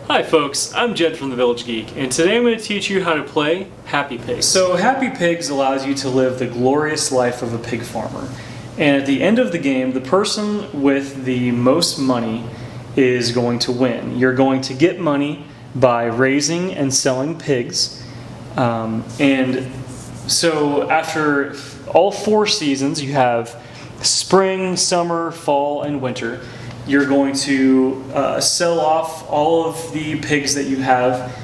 Hi folks, I'm Jed from the Village Geek, and today I'm going to teach you how to play Happy Pigs. So Happy Pigs allows you to live the glorious life of a pig farmer. And at the end of the game, the person with the most money is going to win. You're going to get money by raising and selling pigs. And so after all 4 seasons, you have spring, summer, fall, and winter. You're going to sell off all of the pigs that you have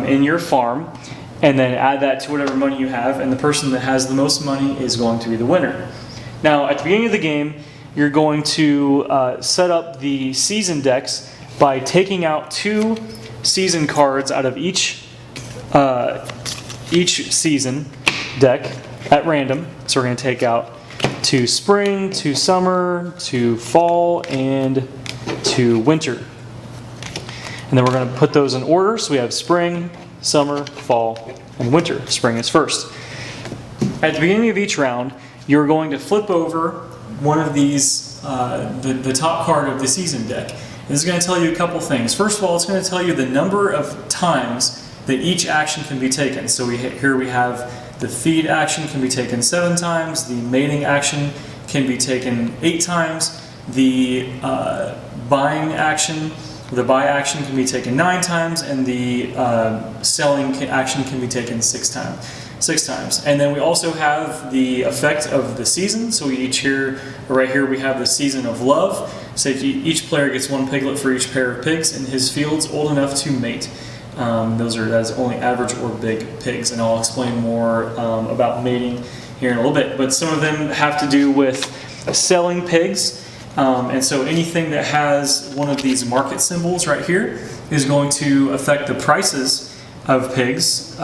in your farm and then add that to whatever money you have, and the person that has the most money is going to be the winner. Now, at the beginning of the game, you're going to set up the season decks by taking out 2 season cards out of each season deck at random. So we're going to take out to spring, to summer, to fall, and to winter. And then we're going to put those in order. So we have spring, summer, fall, and winter. Spring is first. At the beginning of each round, you're going to flip over one of these, the top card of the season deck. This is going to tell you a couple things. First of all, it's going to tell you the number of times that each action can be taken. So here we have the feed action can be taken 7 times, the mating action can be taken 8 times, the buy action can be taken 9 times, and the selling action can be taken 6 times. And then we also have the effect of the season. So right here we have the season of love. So each player gets 1 piglet for each pair of pigs in his fields old enough to mate. That is only average or big pigs, and I'll explain more about mating here in a little bit. But some of them have to do with selling pigs, and so anything that has one of these market symbols right here is going to affect the prices of pigs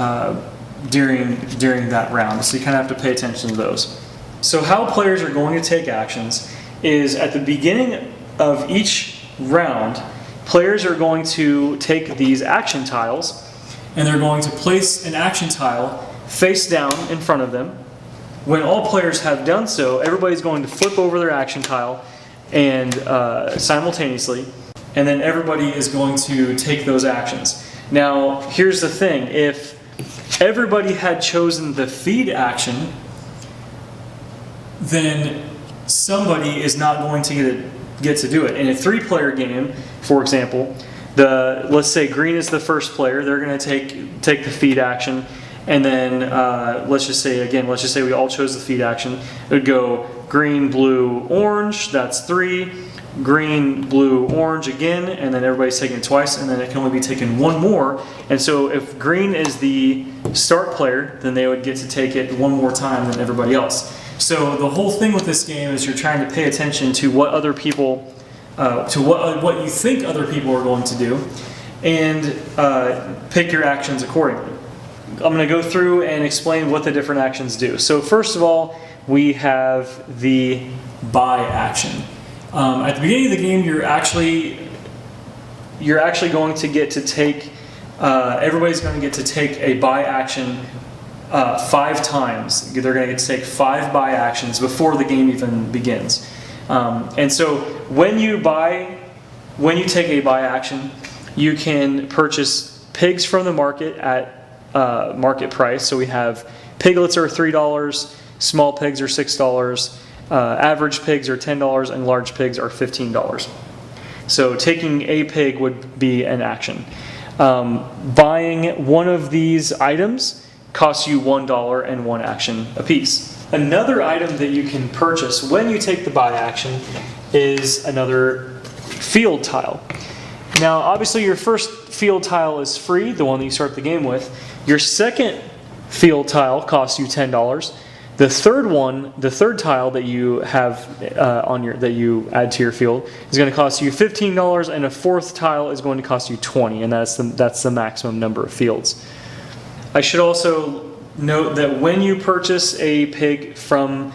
during that round. So you kind of have to pay attention to those. So how players are going to take actions is at the beginning of each round, players are going to take these action tiles and they're going to place an action tile face down in front of them. When all players have done so, everybody's going to flip over their action tile and simultaneously, and then everybody is going to take those actions. Now, here's the thing. If everybody had chosen the feed action, then somebody is not going to get to do it. In a 3-player game, for example, let's say green is the first player. They're going to take the feed action, and then let's just say we all chose the feed action. It would go green, blue, orange. That's 3. Green, blue, orange again, and then everybody's taking it twice, and then it can only be taken 1 more. And so if green is the start player, then they would get to take it 1 more time than everybody else. So the whole thing with this game is you're trying to pay attention to what other people, what you think other people are going to do, and pick your actions accordingly. I'm going to go through and explain what the different actions do. So first of all, we have the buy action. At the beginning of the game, you're actually going to get to take. Everybody's going to get to take a buy action 5 times. They're going to get to take 5 buy actions before the game even begins. And so when you take a buy action, you can purchase pigs from the market at market price. So we have piglets are $3, small pigs are $6. Average pigs are $10 and large pigs are $15. So taking a pig would be an action. Buying one of these items costs you $1 and 1 action apiece. Another item that you can purchase when you take the buy action is another field tile. Now obviously your first field tile is free, the one that you start the game with. Your second field tile costs you $10. The third tile that you have that you add to your field is going to cost you $15, and a 4th tile is going to cost you $20, and that's the maximum number of fields. I should also note that when you purchase a pig from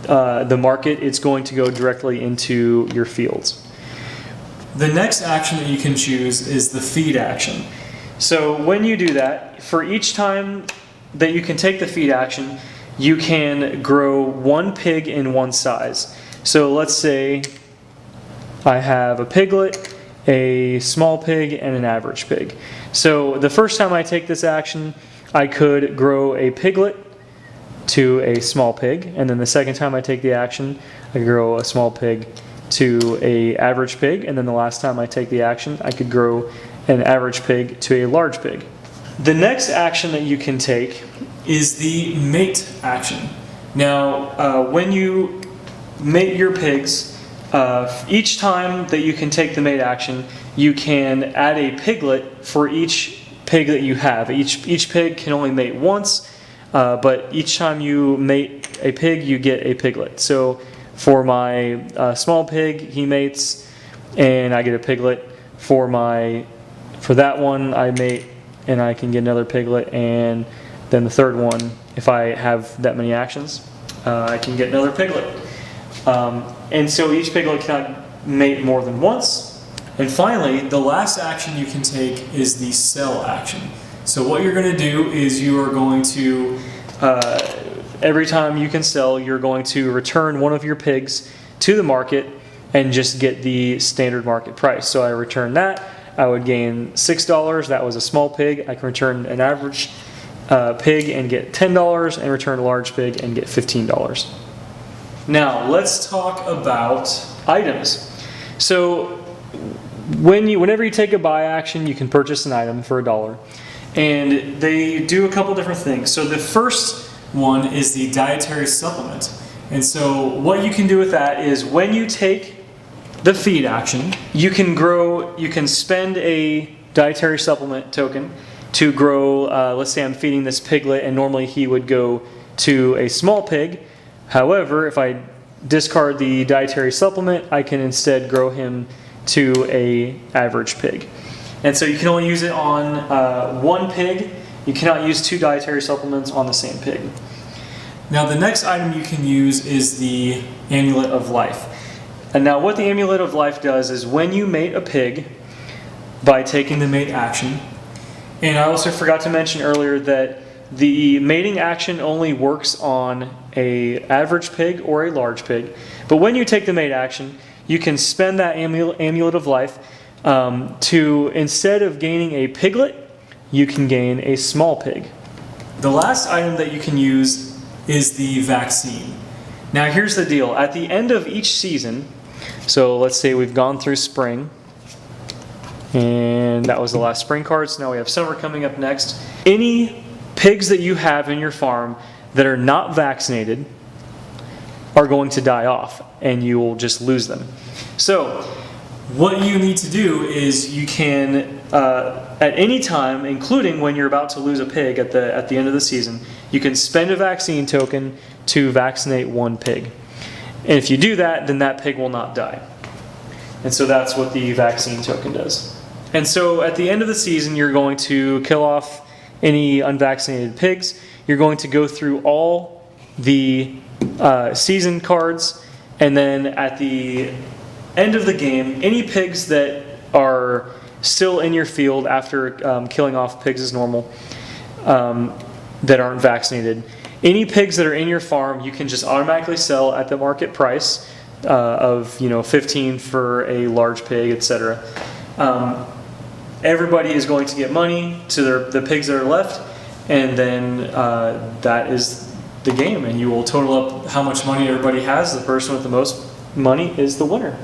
the market, it's going to go directly into your fields. The next action that you can choose is the feed action. So when you do that, for each time that you can take the feed action, you can grow 1 pig in 1 size. So let's say I have a piglet a small pig, and an average pig. So the first time I take this action, I could grow a piglet to a small pig, and then the second time I take the action, I grow a small pig to a average pig, and then the last time I take the action, I could grow an average pig to a large pig. The next action that you can take is the mate action. Now, when you mate your pigs, each time that you can take the mate action, you can add a piglet for each pig that you have. Each pig can only mate once, but each time you mate a pig, you get a piglet. So for my small pig, he mates, and I get a piglet. For that one, I mate, and I can get another piglet, and then the third one, if I have that many actions, I can get another piglet. And so each piglet cannot mate more than once. And finally, the last action you can take is the sell action. So what you're going to do is you are going to, every time you can sell, you're going to return one of your pigs to the market and just get the standard market price. So I return that, I would gain $6. That was a small pig. I can return an average pig and get $10, and return a large pig and get $15. Now let's talk about items. So whenever you take a buy action, you can purchase an item for $1, and they do a couple different things. So the first one is the dietary supplement, and so what you can do with that is when you take the feed action, you can spend a dietary supplement token to grow, let's say I'm feeding this piglet, and normally he would go to a small pig. However, if I discard the dietary supplement, I can instead grow him to a average pig. And so you can only use it on one pig. You cannot use 2 dietary supplements on the same pig. Now the next item you can use is the Amulet of Life. And now what the Amulet of Life does is when you mate a pig by taking the mate action, and I also forgot to mention earlier that the mating action only works on a average pig or a large pig, but when you take the mate action, you can spend that Amulet of Life to, instead of gaining a piglet, you can gain a small pig. The last item that you can use is the vaccine. Now here's the deal. At the end of each season, so let's say we've gone through spring, and that was the last spring card, so now we have summer coming up next. Any pigs that you have in your farm that are not vaccinated are going to die off, and you will just lose them. So what you need to do is you can, at any time, including when you're about to lose a pig at the end of the season, you can spend a vaccine token to vaccinate one pig. And if you do that, then that pig will not die. And so that's what the vaccine token does. And so at the end of the season, you're going to kill off any unvaccinated pigs. You're going to go through all the season cards, and then at the end of the game, any pigs that are still in your field after killing off pigs as normal that aren't vaccinated, any pigs that are in your farm, you can just automatically sell at the market price of 15 for a large pig, etc. Everybody is going to get money to the pigs that are left, and then that is the game, and you will total up how much money everybody has. The person with the most money is the winner.